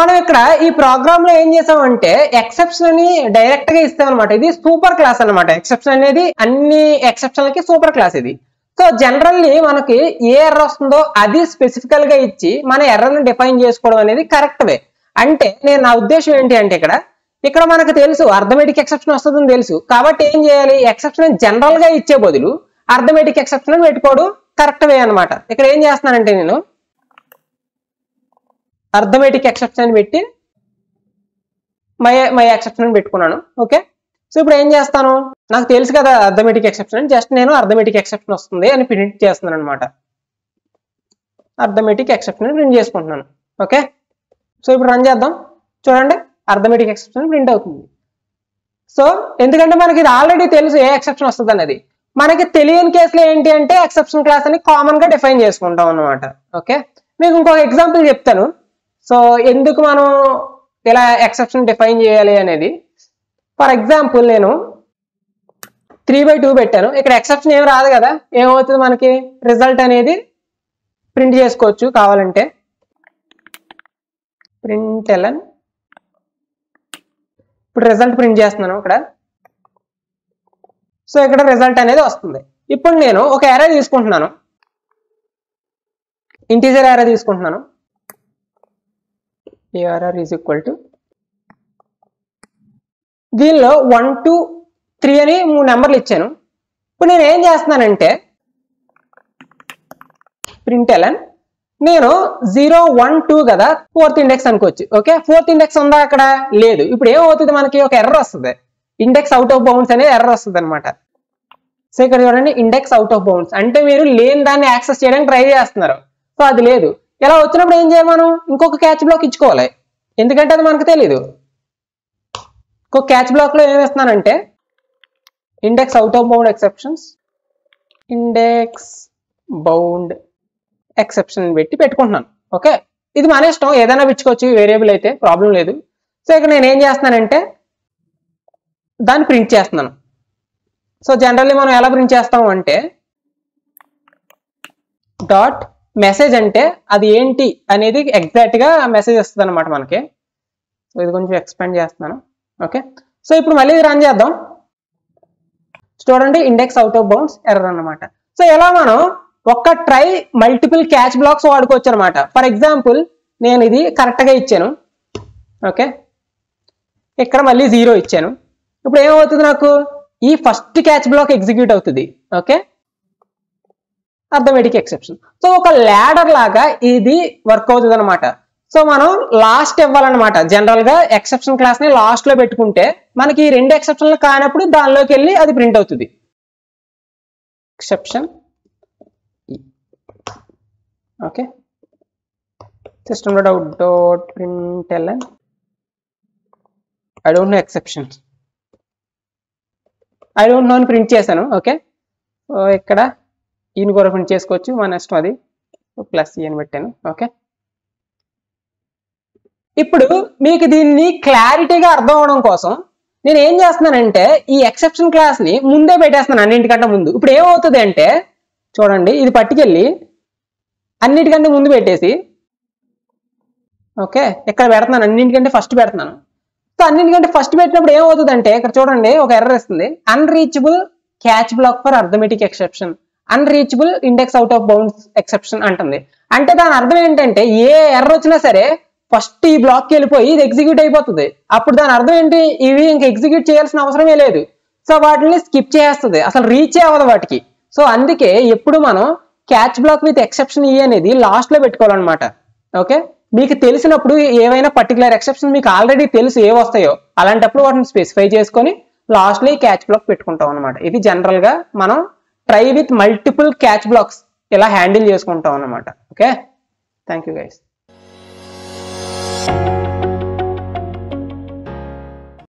మనం ఇక్కడ ఈ ప్రోగ్రామ్ లో ఏం చేసామంటే ఎక్సెప్షన్ ని డైరెక్ట్ గా ఇస్తాం అనమాట. ఇది సూపర్ క్లాస్ అనమాట. ఎక్సెప్షన్ అనేది అన్ని ఎక్సెప్షన్లకి సూపర్ క్లాస్ ఇది. సో జనరల్లీ మనకి ఏ ఎర్రర్ వస్తుందో అది స్పెసిఫికల్ గా ఇచ్చి మన ఎర్రర్ ని డిఫైన్ చేసుకోవడం అనేది కరెక్ట్ వే. అంటే నా ఉద్దేశం ఏంటి అంటే ఇక్కడ మనకు తెలుసు అర్థమెటిక్ ఎక్సెప్షన్ వస్తుందని తెలుసు. కాబట్టి ఏం చేయాలి, ఎక్సెప్షన్ జనరల్ గా ఇచ్చే బదులు అర్థమెటిక్ ఎక్సెప్షన్ అని పెట్టుకోవడం కరెక్ట్ వే అనమాట. ఇక్కడ ఏం చేస్తున్నానంటే నేను అర్థమెటిక్ ఎక్సెప్షన్ అని పెట్టి మై ఎక్సెప్షన్ అని పెట్టుకున్నాను. ఓకే, సో ఇప్పుడు ఏం చేస్తాను, నాకు తెలుసు కదా అర్థమెటిక్ ఎక్సెప్షన్, జస్ట్ నేను అర్థమెటిక్ ఎక్సెప్షన్ వస్తుంది అని ప్రింట్ చేస్తున్నాను అనమాట. అర్థమెటిక్ ఎక్సెప్షన్ అని ప్రింట్ చేసుకుంటున్నాను. ఓకే, సో ఇప్పుడు రన్ చేద్దాం. చూడండి అర్థమెటిక్ ఎక్సెప్షన్ ప్రింట్ అవుతుంది. సో ఎందుకంటే మనకి ఇది ఆల్రెడీ తెలుసు ఏ ఎక్సెప్షన్ వస్తుంది అనేది. మనకి తెలియని కేసులో ఏంటి అంటే ఎక్సెప్షన్ క్లాస్ అని కామన్ గా డిఫైన్ చేసుకుంటాం అనమాట. ఓకే, మీకు ఇంకొక ఎగ్జాంపుల్ చెప్తాను. సో ఎందుకు మనం ఇలా ఎక్సెప్షన్ డిఫైన్ చేయాలి అనేది. ఫర్ ఎగ్జాంపుల్ నేను 3/2 పెట్టాను. ఇక్కడ ఎక్సెప్షన్ ఏం రాదు కదా, ఏమవుతుంది మనకి రిజల్ట్ అనేది ప్రింట్ చేసుకోవచ్చు కావాలంటే. println ఇప్పుడు రిజల్ట్ ప్రింట్ చేస్తున్నాను ఇక్కడ. సో ఇక్కడ రిజల్ట్ అనేది వస్తుంది. ఇప్పుడు నేను ఒక అరే తీసుకుంటున్నాను, ఇంటీజర్ అరే తీసుకుంటున్నాను. ARR ఈజ్ ఈక్వల్ టు దీనిలో 1 2 3 అని 3 నెంబర్లు ఇచ్చాను. ఇప్పుడు నేను ఏం చేస్తున్నానంటే println నేను 0 1 2 కదా, 4th ఇండెక్స్ అనుకోవచ్చు. ఓకే, 4th ఇండెక్స్ ఉందా అక్కడ, లేదు. ఇప్పుడు ఏమవుతుంది, మనకి ఒక ఎర్రర్ వస్తుంది, ఇండెక్స్ అవుట్ ఆఫ్ బౌండ్స్ అనేది ఎర్రర్ వస్తుంది అనమాట. సో ఇక్కడ చూడండి ఇండెక్స్ అవుట్ ఆఫ్ బౌండ్స్ అంటే మీరు లేని దాన్ని యాక్సెస్ చేయడానికి ట్రై చేస్తున్నారు. సో అది లేదు. ఇలా వచ్చినప్పుడు ఏం చేయాలి, మనం ఇంకొక క్యాచ్ బ్లాక్ ఇచ్చుకోవాలి, ఎందుకంటే అది మనకు తెలీదు. ఇంకొక క్యాచ్ బ్లాక్ లో ఏం వేస్తున్నానంటే index out of bound exceptions, index bound exception పెట్టి పెట్టుకుంటున్నాను. ఓకే, ఇది మన ఇష్టం, ఏదైనా పెట్టుకోవచ్చు, వేరియబుల్ అయితే ప్రాబ్లం లేదు. సో ఇక్కడ నేను ఏం చేస్తున్నానంటే దాన్ని ప్రింట్ చేస్తున్నాను. సో జనరల్లీ మనం ఎలా ప్రింట్ చేస్తాము అంటే డాట్ మెసేజ్ అంటే అది ఏంటి అనేది ఎగ్జాక్ట్ గా మెసేజ్ వస్తుంది అనమాట మనకి. సో ఇది కొంచెం ఎక్స్పాండ్ చేస్తున్నాను. ఓకే, సో ఇప్పుడు మళ్ళీ రన్ చేద్దాం. చూడండి index out of bounds error అన్నమాట. సో ఎలా మనం ఒక్క ట్రై మల్టిపుల్ క్యాచ్ బ్లాక్స్ వాడుకోవచ్చు అనమాట. ఫర్ ఎగ్జాంపుల్ నేను ఇది కరెక్ట్ గా ఇచ్చాను. ఓకే, ఇక్కడ మళ్ళీ 0 ఇచ్చాను. ఇప్పుడు ఏమవుతుంది, నాకు ఈ ఫస్ట్ క్యాచ్ బ్లాక్ ఎగ్జిక్యూట్ అవుతుంది. Okay, arithmetic exception. సో ఒక ల్యాడర్ లాగా ఇది వర్క్ అవుతుంది అనమాట. సో మనం లాస్ట్ ఇవ్వాలన్నమాట. జనరల్ గా ఎక్సెప్షన్ క్లాస్ ని లాస్ట్ లో పెట్టుకుంటే మనకి ఈ 2 ఎక్సెప్షన్లు కానప్పుడు దానిలోకి వెళ్ళి అది ప్రింట్ అవుతుంది. Exception okay, system.out.println I don't know exceptions, I don't know అని ప్రింట్ చేశాను. ఓకే, సో ఇక్కడ ఈయన కూడా ప్రింట్ చేసుకోవచ్చు, మన ఇష్టం అది. ప్లస్ అని పెట్టాను. ఓకే, ఇప్పుడు మీకు దీన్ని క్లారిటీగా అర్థం అవడం కోసం నేను ఏం చేస్తున్నానంటే ఈ ఎక్సెప్షన్ క్లాస్ ని ముందే పెట్టేస్తున్నాను, అన్నింటికంటే ముందు. ఇప్పుడు ఏమవుతుంది అంటే చూడండి, ఇది పట్టుకెళ్ళి అన్నిటికంటే ముందు పెట్టేసి ఓకే ఇక్కడ పెడుతున్నాను, అన్నింటికంటే ఫస్ట్ పెడుతున్నాను. సో అన్నింటికంటే ఫస్ట్ పెట్టినప్పుడు ఏమవుతుంది అంటే ఇక్కడ చూడండి ఒక ఎర్రర్ ఇస్తుంది, unreachable catch block for arithmetic exception, unreachable index out of bounds exception అంటుంది. అంటే దాని అర్థం ఏంటంటే ఏ ఎర్రర్ వచ్చినా సరే ఫస్ట్ ఈ బ్లాక్కి వెళ్ళిపోయి ఇది ఎగ్జిక్యూట్ అయిపోతుంది. అప్పుడు దాని అర్థం ఏంటి, ఇవి ఇంకా ఎగ్జిక్యూట్ చేయాల్సిన అవసరమే లేదు. సో వాటిని స్కిప్ చేస్తుంది, అసలు రీచే అవ్వదు వాటికి. సో అందుకే ఎప్పుడు మనం క్యాచ్ బ్లాక్ విత్ ఎక్సెప్షన్ ఈ అనేది లాస్ట్ లో పెట్టుకోవాలన్నమాట. ఓకే, మీకు తెలిసినప్పుడు ఏవైనా పర్టికులర్ ఎక్సెప్షన్ మీకు ఆల్రెడీ తెలుసు ఏ వస్తాయో అలాంటప్పుడు వాటిని స్పెసిఫై చేసుకొని లాస్ట్ లో ఈ క్యాచ్ బ్లాక్ పెట్టుకుంటాం అనమాట. ఇది జనరల్ గా మనం try with multiple catch blocks ఇలా హ్యాండిల్ చేసుకుంటాం అనమాట. Okay, thank you guys.